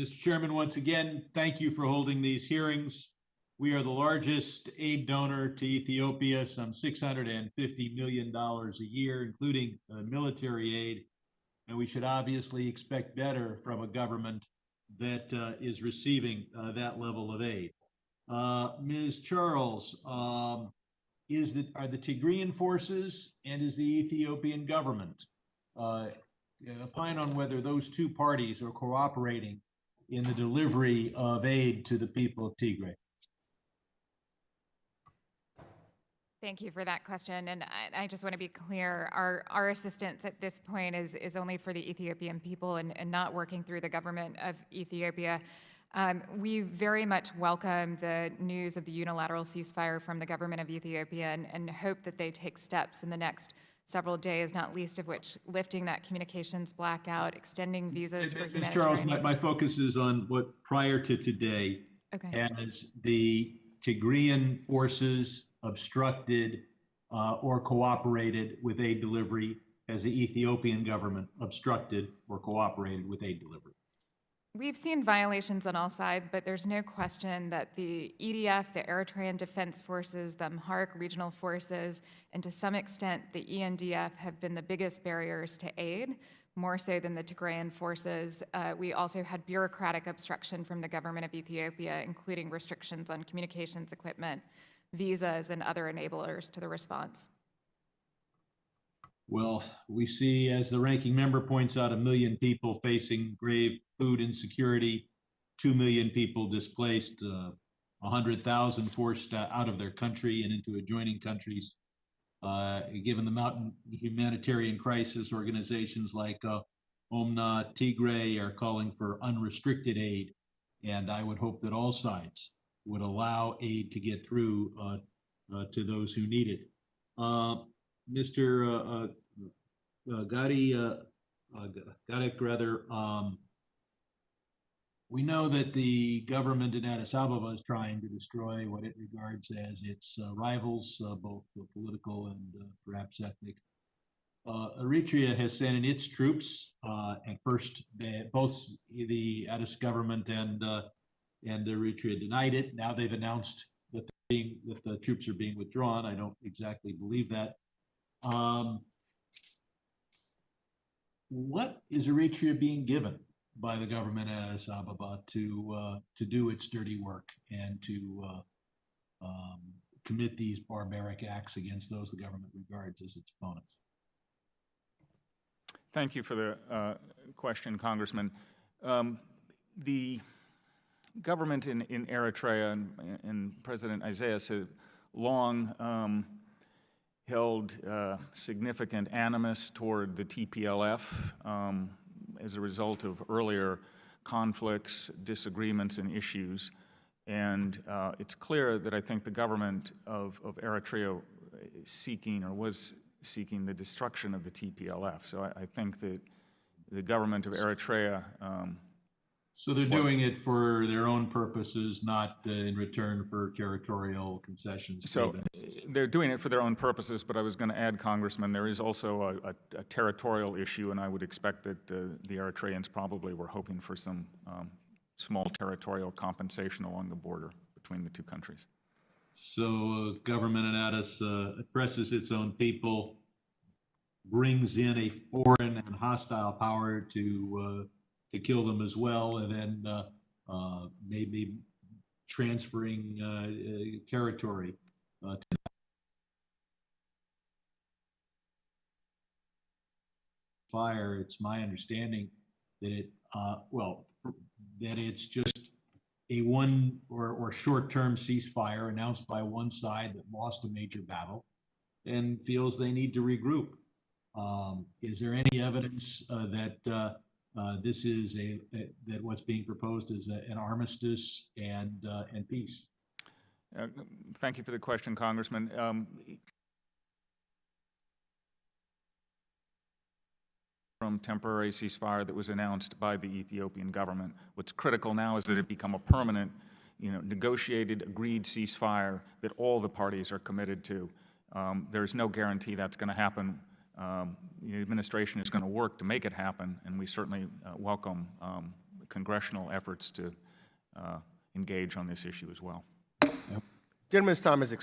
Mr. Chairman, once again, thank you for holding these hearings. We are the largest aid donor to Ethiopia, some $650 million a year, including military aid. And we should obviously expect better from a government that is receiving that level of aid. Ms. Charles, are the Tigrayan forces and is the Ethiopian government opine on whether those two parties are cooperating in the delivery of aid to the people of Tigray? Thank you for that question. And I just want to be clear, our assistance at this point is only for the Ethiopian people and not working through the government of Ethiopia. We very much welcome the news of the unilateral ceasefire from the government of Ethiopia and hope that they take steps in the next several days, not least of which lifting that communications blackout, extending visas for humanitarian. Charles, my focus is on what prior to today, as the Tigrayan forces obstructed or cooperated with aid delivery, as the Ethiopian government obstructed or cooperated with aid delivery. We've seen violations on all sides, but there's no question that the EDF, the Eritrean Defense Forces, the Amharic regional forces, and to some extent the ENDF have been the biggest barriers to aid, more so than the Tigrayan forces. We also had bureaucratic obstruction from the government of Ethiopia, including restrictions on communications equipment, visas, and other enablers to the response. Well, we see, as the ranking member points out, 1 million people facing grave food insecurity, 2 million people displaced, 100,000 forced out of their country and into adjoining countries. Given the mountain humanitarian crisis, organizations like Omna Tigray are calling for unrestricted aid. And I would hope that all sides would allow aid to get through to those who need it. Mr. Gadek, we know that the government in Addis Ababa is trying to destroy what it regards as its rivals, both political and perhaps ethnic. Eritrea has sent in its troops, and first both the Addis government and Eritrea denied it. Now they've announced that the troops are being withdrawn. I don't exactly believe that. What is Eritrea being given by the government of Addis Ababa to do its dirty work and to commit these barbaric acts against those the government regards as its opponents? Thank you for the question, Congressman. The government in Eritrea and President Isaias have long held significant animus toward the TPLF as a result of earlier conflicts, disagreements, and issues. And it's clear that I think the government of Eritrea is seeking or was seeking the destruction of the TPLF. So I think that the government of Eritrea so they're doing it for their own purposes, not in return for territorial concessions. So they're doing it for their own purposes, but I was going to add, Congressman, there is also a territorial issue, and I would expect that the Eritreans probably were hoping for some small territorial compensation along the border between the two countries. So government in Addis oppresses its own people, brings in a foreign and hostile power to kill them as well, and then maybe transferring territory to fire. It's my understanding that that it's just a one or short-term ceasefire announced by one side that lost a major battle and feels they need to regroup. Is there any evidence that this is that what's being proposed is an armistice and peace? Thank you for the question, Congressman. From temporary ceasefire that was announced by the Ethiopian government. What's critical now is that it become a permanent, negotiated, agreed ceasefire that all the parties are committed to. There's no guarantee that's going to happen. The administration is going to work to make it happen, and we certainly welcome congressional efforts to engage on this issue as well. Gentleman's time has expired.